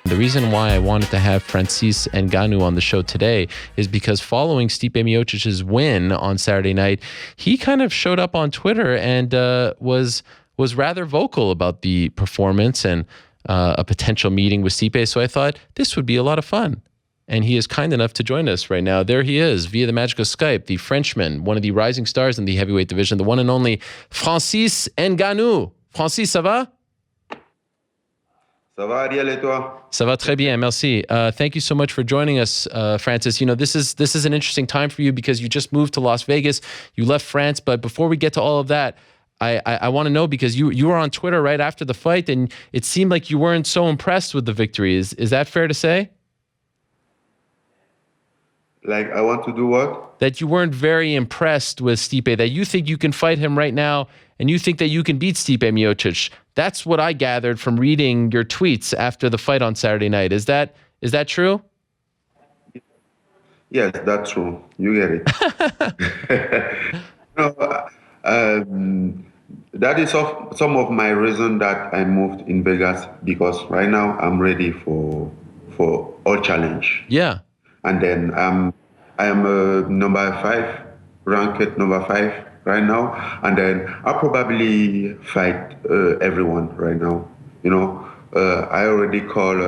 The reason why I wanted to have Francis Ngannou on the show today is because following Stipe Miocic's win on Saturday night, he kind of showed up on Twitter and was rather vocal about the performance and a potential meeting with Stipe. So I thought this would be a lot of fun. And he is kind enough to join us right now. There he is, via the magic of Skype, the Frenchman, one of the rising stars in the heavyweight division, the one and only Francis Ngannou. Francis, ça va? Ça va, Ariel, et toi? Ça va très bien, merci. Thank you so much for joining us, Francis. You know, this is an interesting time for you because you just moved to Las Vegas. You left France, but before we get to all of that, I want to know, because you were on Twitter right after the fight, and it seemed like you weren't so impressed with the victory. Is that fair to say? Like, I want to do what? That you weren't very impressed with Stipe, that you think you can fight him right now, and you think that you can beat Stipe Miocic. That's what I gathered from reading your tweets after the fight on Saturday night. Is that true? Yes, that's true. You get it. That is some of my reason that I moved in Vegas, because right now I'm ready for all challenge. Yeah. And then I am number 5, ranked number 5 right now, and then I'll probably fight everyone right now. You know, I already call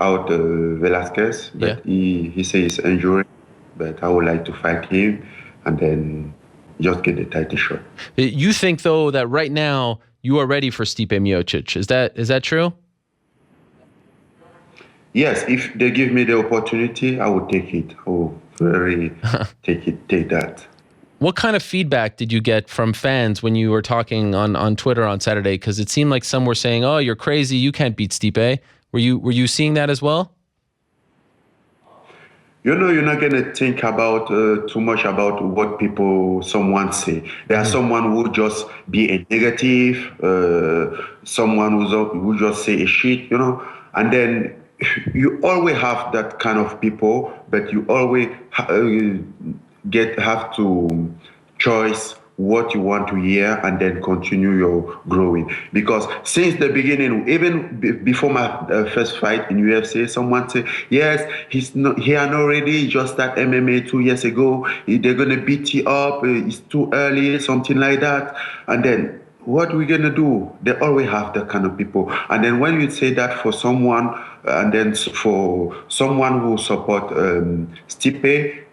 out Velasquez, but he says he's injured, but I would like to fight him and then just get the title shot. You think, though, that right now you are ready for Stipe Miocic. Is that true? Yes, if they give me the opportunity, I will take it. I will take that. What kind of feedback did you get from fans when you were talking on Twitter on Saturday? Because it seemed like some were saying, "Oh, you're crazy. You can't beat Stipe." Were you seeing that as well? You know, you're not gonna think about too much about what someone say. There are someone who just be a negative, someone who just say a shit, you know, and then you always have that kind of people, but you always have to choose what you want to hear and then continue your growing. Because since the beginning, even before my first fight in UFC, someone said, yes, he had already just that MMA 2 years ago. They're going to beat you up. It's too early, something like that. And then what we're going to do? They always have that kind of people. And then when you say that for someone, and then for someone who support Stipe,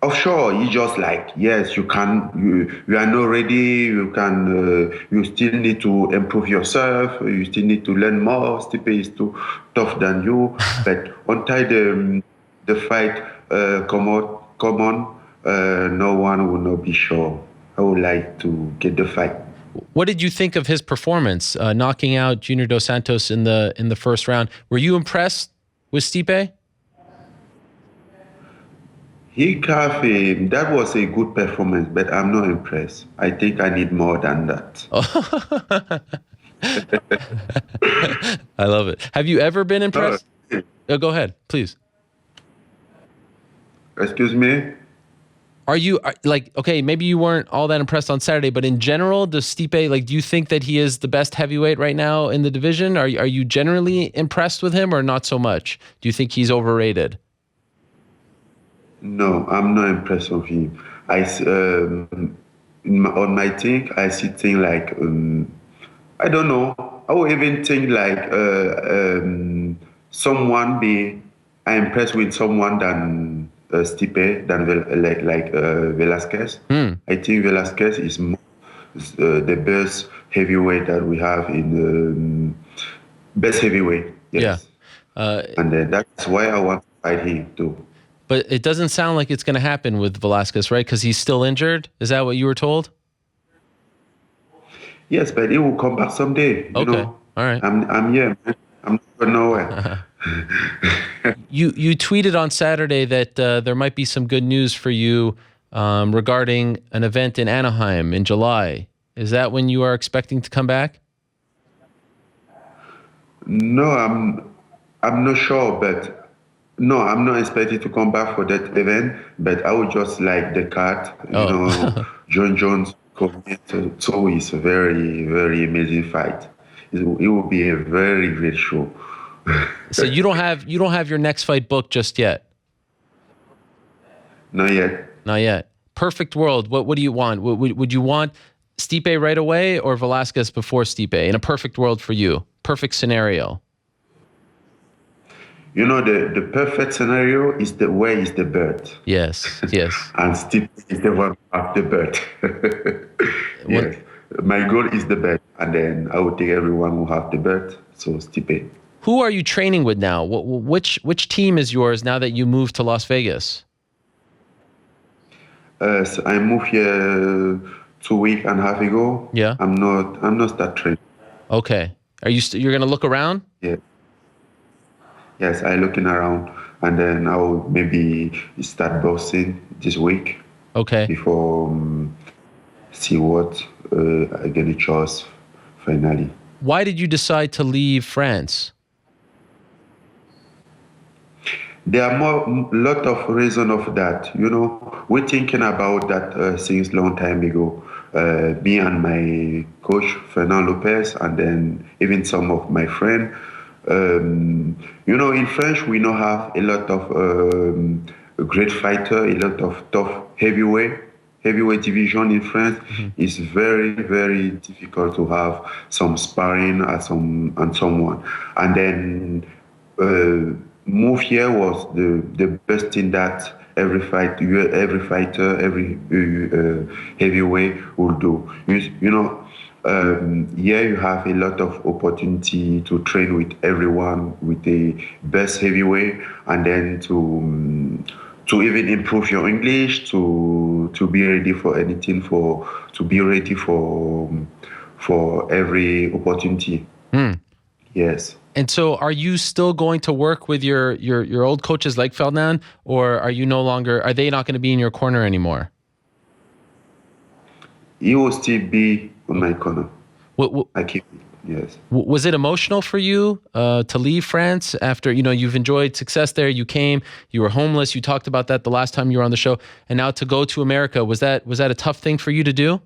of sure, you just like, yes, you are not ready, you can, you still need to improve yourself, you still need to learn more, Stipe is too tough than you, but until the fight come on, no one will not be sure. I would like to get the fight. What did you think of his performance, knocking out Junior Dos Santos in the first round? Were you impressed with Stipe? That was a good performance, but I'm not impressed. I think I need more than that. I love it. Have you ever been impressed? Go ahead, please. Excuse me? Are you okay, maybe you weren't all that impressed on Saturday, but in general, does Stipe, do you think that he is the best heavyweight right now in the division? Are you generally impressed with him or not so much? Do you think he's overrated? No, I'm not impressed with him. On my thing, I see things like, I don't know. I would even think like I'm impressed with someone than Stipe, than Velasquez. I think Velasquez is the best heavyweight that we have in best heavyweight. Yes. Yeah. And that's why I want to fight him too. But it doesn't sound like it's going to happen with Velasquez, right? Because he's still injured? Is that what you were told? Yes, but he will come back someday. Okay, you know? All right. I'm here, man. I'm not nowhere. You tweeted on Saturday that there might be some good news for you regarding an event in Anaheim in July. Is that when you are expecting to come back? No, I'm not sure, but no, I'm not expecting to come back for that event, but I would just like the card, you know, John Jones. So it's a very, very amazing fight. It will be a very great show. So you don't have your next fight booked just yet. Not yet. Not yet. Perfect world. What do you want? Would you want Stipe right away or Velasquez before Stipe? In a perfect world for you, perfect scenario. You know, the perfect scenario is where is the bird. Yes. And Stipe is the one who has the bird. Yes. My goal is the bird, and then I will take everyone who have the bird. So Stipe. Who are you training with now? Which team is yours now that you moved to Las Vegas? So I moved here 2.5 weeks ago. Yeah. I'm not start training. Okay. Are you you're gonna look around? Yeah. Yes, I looking around, and then I'll maybe start boxing this week. Okay. Before see what I get a choice finally. Why did you decide to leave France? There are lot of reason of that. You know, we're thinking about that since long time ago. Me and my coach Fernand Lopez, and then even some of my friends. You know, in French we now have a lot of great fighter, a lot of tough heavyweight division in France. It's very, very difficult to have some sparring and someone. And then move here was the best thing that every fighter, every heavyweight will do. You know, here you have a lot of opportunity to train with everyone, with the best heavyweight, and then to even improve your English, to be ready for anything, to be ready for every opportunity. Yes. And so are you still going to work with your old coaches like Fernand, or are they not going to be in your corner anymore? He will still be on my corner. I keep it, yes. Was it emotional for you to leave France after, you've enjoyed success there, you came, you were homeless, you talked about that the last time you were on the show, and now to go to America, was that a tough thing for you to do?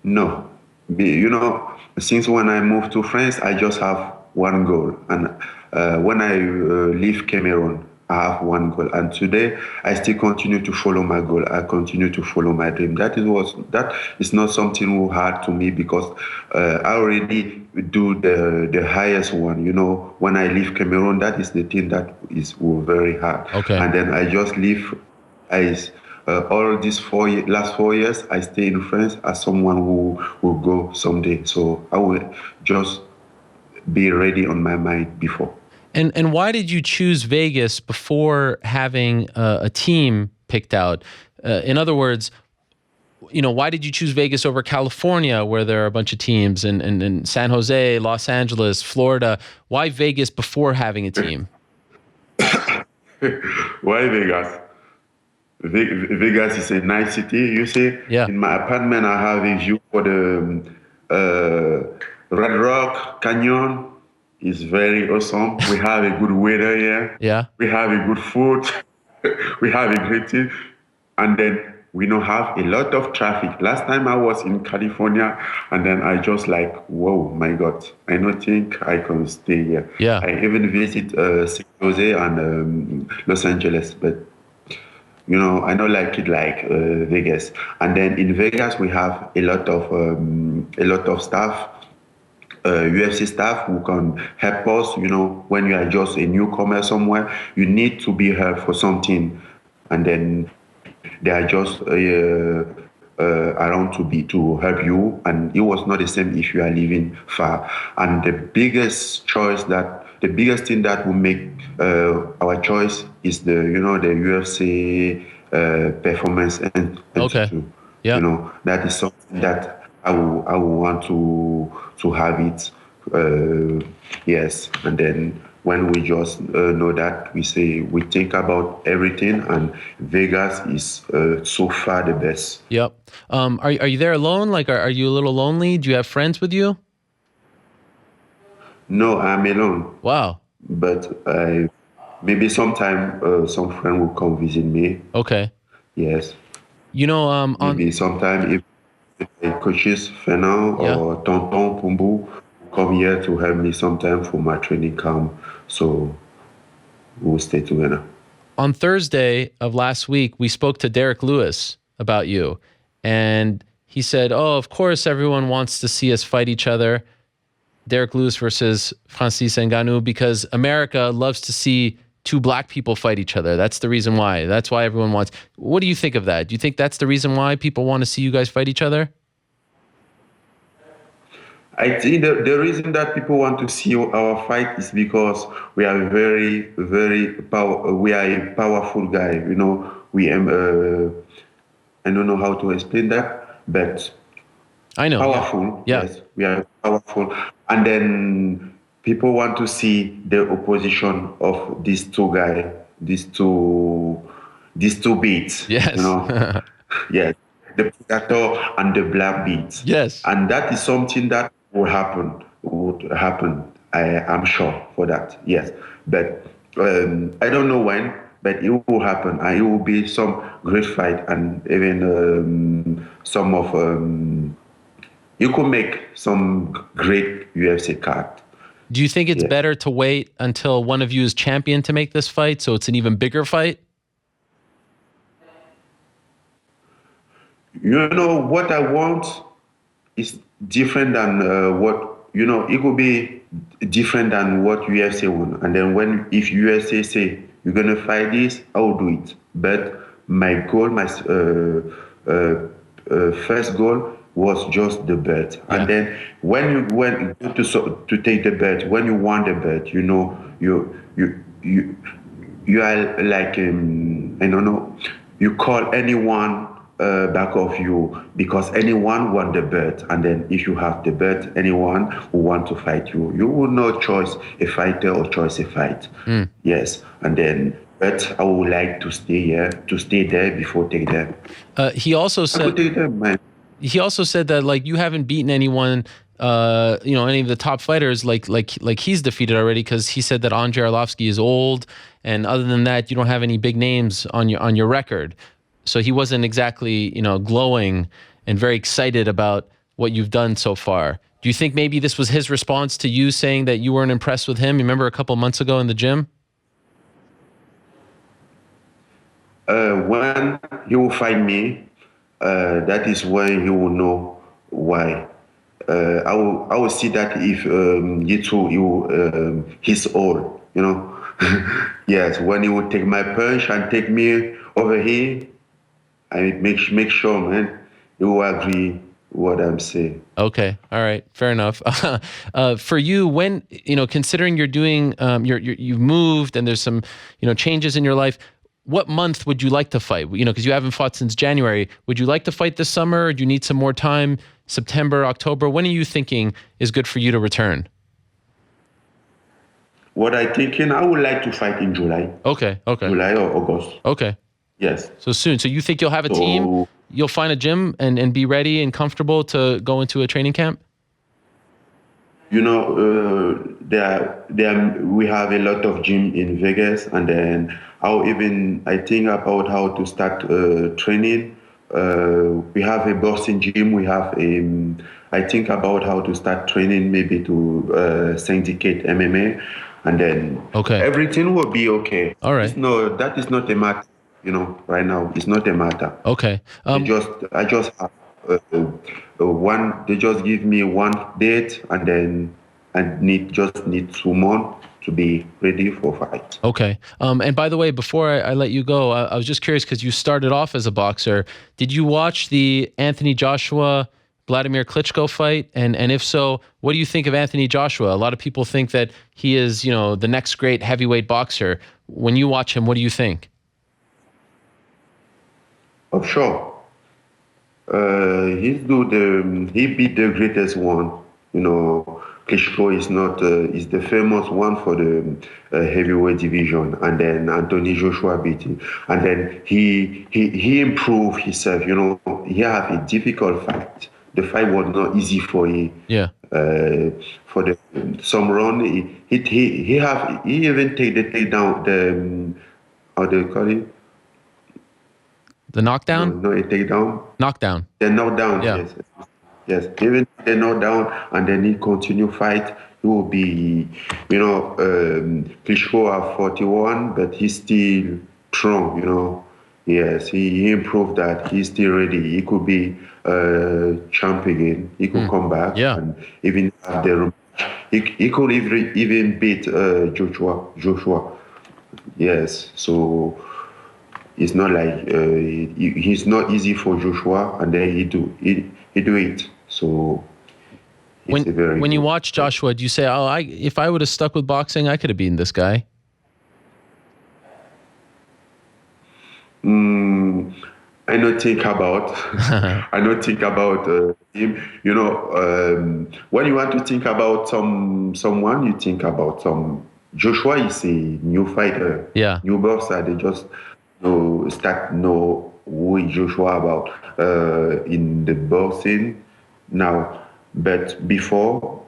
No. You know, since when I moved to France, I just have one goal. And when I leave Cameroon, I have one goal. And today, I still continue to follow my goal. I continue to follow my dream. That is not something hard to me, because I already do the highest one. You know, when I leave Cameroon, that is the thing that is very hard. Okay. And then I just leave. All these last 4 years, I stay in France as someone who will go someday. So I will just be ready on my mind before. And why did you choose Vegas before having a team picked out? In other words, why did you choose Vegas over California, where there are a bunch of teams, and San Jose, Los Angeles, Florida? Why Vegas before having a team? Why Vegas? Vegas is a nice city, you see. Yeah. In my apartment, I have a view for the Red Rock Canyon. It's very awesome. We have a good weather here. Yeah. We have a good food. We have a great team. And then we don't have a lot of traffic. Last time I was in California, and then I just like, whoa, my God, I don't think I can stay here. Yeah. I even visit San Jose and Los Angeles, but I don't like it like Vegas. And then in Vegas, we have a lot of staff, UFC staff who can help us. When you are just a newcomer somewhere, you need to be helped for something, and then they are just around to help you. And it was not the same if you are living far. And the biggest thing that will make our choice is the UFC performance and Okay. Yeah. that is something that I will want to have it. Yes, and then when we just know that, we think about everything, and Vegas is so far the best. Yep. Are you there alone? Like, are you a little lonely? Do you have friends with you? No, I'm alone. Wow. But maybe sometime some friend will come visit me. Okay. Yes. Maybe sometime if coaches Fernand or Tonton Pumbu come here to help me sometime for my training camp. So we'll stay together. On Thursday of last week, we spoke to Derek Lewis about you. And he said, oh, of course, everyone wants to see us fight each other. Derek Lewis versus Francis Ngannou, because America loves to see two black people fight each other. That's the reason why. That's why everyone wants. What do you think of that? Do you think that's the reason why people want to see you guys fight each other? I think the reason that people want to see our fight is because we are we are a powerful guy. You know, we am. I don't know how to explain that, but I know. Powerful. Yeah. Yes, we are powerful, and then people want to see the opposition of these two guys, these two beats. Yes. You know, yes, the Predator and the Black Beats. Yes. And that is something that will happen. Would happen. I am sure for that. Yes, but I don't know when. But it will happen, and it will be some great fight, and even some of you could make some great UFC card. Do you think it's better to wait until one of you is champion to make this fight, so it's an even bigger fight? You know, what I want is different than what, you know, it could be different than what UFC want. And then if UFC say, you're going to fight this, I will do it. But my goal, my first goal was just the bet. Yeah. And then when you went to take the bet, when you won the bet, you know, you are like, I don't know, you call anyone back of you, because anyone want the bet. And then if you have the bet, anyone who want to fight you, you will not choose a fighter or choose a fight. Yes. And then, but I would like to stay here, to stay there before take them. He also said, he also said that, like, you haven't beaten anyone, you know, any of the top fighters like he's defeated already, because he said that Andrei Arlovsky is old, and other than that, you don't have any big names on your record. So he wasn't exactly, you know, glowing and very excited about what you've done so far. Do you think maybe this was his response to you saying that you weren't impressed with him? You remember a couple months ago in the gym? When he will fight me, that is when he will know why. I will see that if he's old, you know. Yes, when he will take my punch and take me over here, I make sure, man, he will agree what I'm saying. Okay, all right, fair enough. For you, when, you know, considering you're doing, you've moved and there's some, you know, changes in your life, what month would you like to fight? You know, because you haven't fought since January. Would you like to fight this summer? Or do you need some more time? September, October? When are you thinking is good for you to return? What I thinking, I would like to fight in July. Okay. July or August. Okay. Yes. So soon. So you think you'll have a team? You'll find a gym and be ready and comfortable to go into a training camp? You know, we have a lot of gym in Vegas, and then I think about how to start training. We have a Boston gym. We have I think about how to start training, maybe to syndicate MMA, and then everything will be okay. All right. No, that is not a matter. You know, right now it's not a matter. Okay. I just have one. They just give me one date, and then I need 2 months to be ready for fight. Okay. And by the way, before I let you go, I was just curious, because you started off as a boxer. Did you watch the Anthony Joshua Vladimir Klitschko fight? And if so, what do you think of Anthony Joshua? A lot of people think that he is, you know, the next great heavyweight boxer. When you watch him, what do you think? Oh, sure. He beat the greatest one. You know, Klitschko is not is the famous one for the heavyweight division, and then Anthony Joshua beat him, and then he improved himself. You know, he had a difficult fight. The fight was not easy for him. Yeah. For some run, he even take the takedown, how do you call it? The knockdown? No, a takedown. Knockdown. The knockdown. Yeah. Yes. Yes, even if they're not down and they need continue fight, he will be, Klitschko at 41, but he's still strong. Yes, he improved that. He's still ready. He could be champ again. He could come back Yeah. and even have the he could even beat Joshua. Yes, so it's not like he's not easy for Joshua, and then he do it. So it's when you watch Joshua, do you say, "Oh, if I would have stuck with boxing, I could have beaten this guy"? I don't think about him. When you want to think about someone, you think about some. Joshua is a new fighter, Yeah. new boxer. They just know who is Joshua about in the boxing now. But before,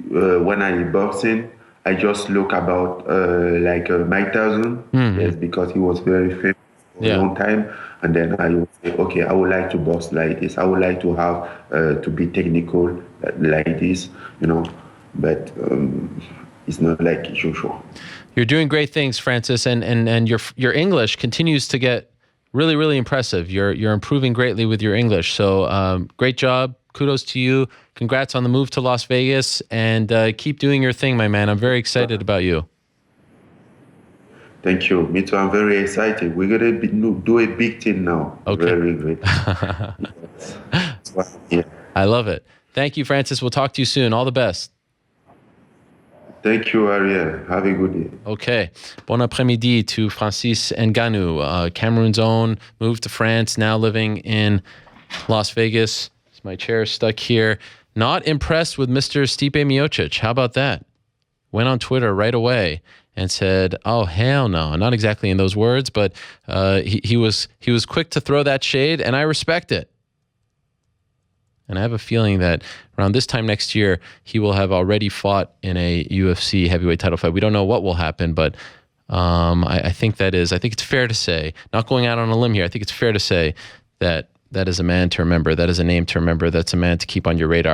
when I boxing, I just look about like Mike Tyson, yes, because he was very famous for a long time. And then I would say, okay, I would like to box like this. I would like to have to be technical like this, But it's not like Joshua. You're doing great things, Francis, and your English continues to get really, really impressive. You're improving greatly with your English. So great job. Kudos to you. Congrats on the move to Las Vegas, and keep doing your thing, my man. I'm very excited about you. Thank you. Me too. I'm very excited. We're going to do a big thing now. Okay. Very great. Yes. Yeah. I love it. Thank you, Francis. We'll talk to you soon. All the best. Thank you, Ariel. Have a good day. Okay. Bon après-midi to Francis Ngannou, Cameroon's own, moved to France, now living in Las Vegas. My chair is stuck here. Not impressed with Mr. Stipe Miocic. How about that? Went on Twitter right away and said, "Oh, hell no." Not exactly in those words, but he was quick to throw that shade, and I respect it. And I have a feeling that around this time next year, he will have already fought in a UFC heavyweight title fight. We don't know what will happen, but I think it's fair to say, not going out on a limb here, I think it's fair to say that is a man to remember. That is a name to remember. That's a man to keep on your radar.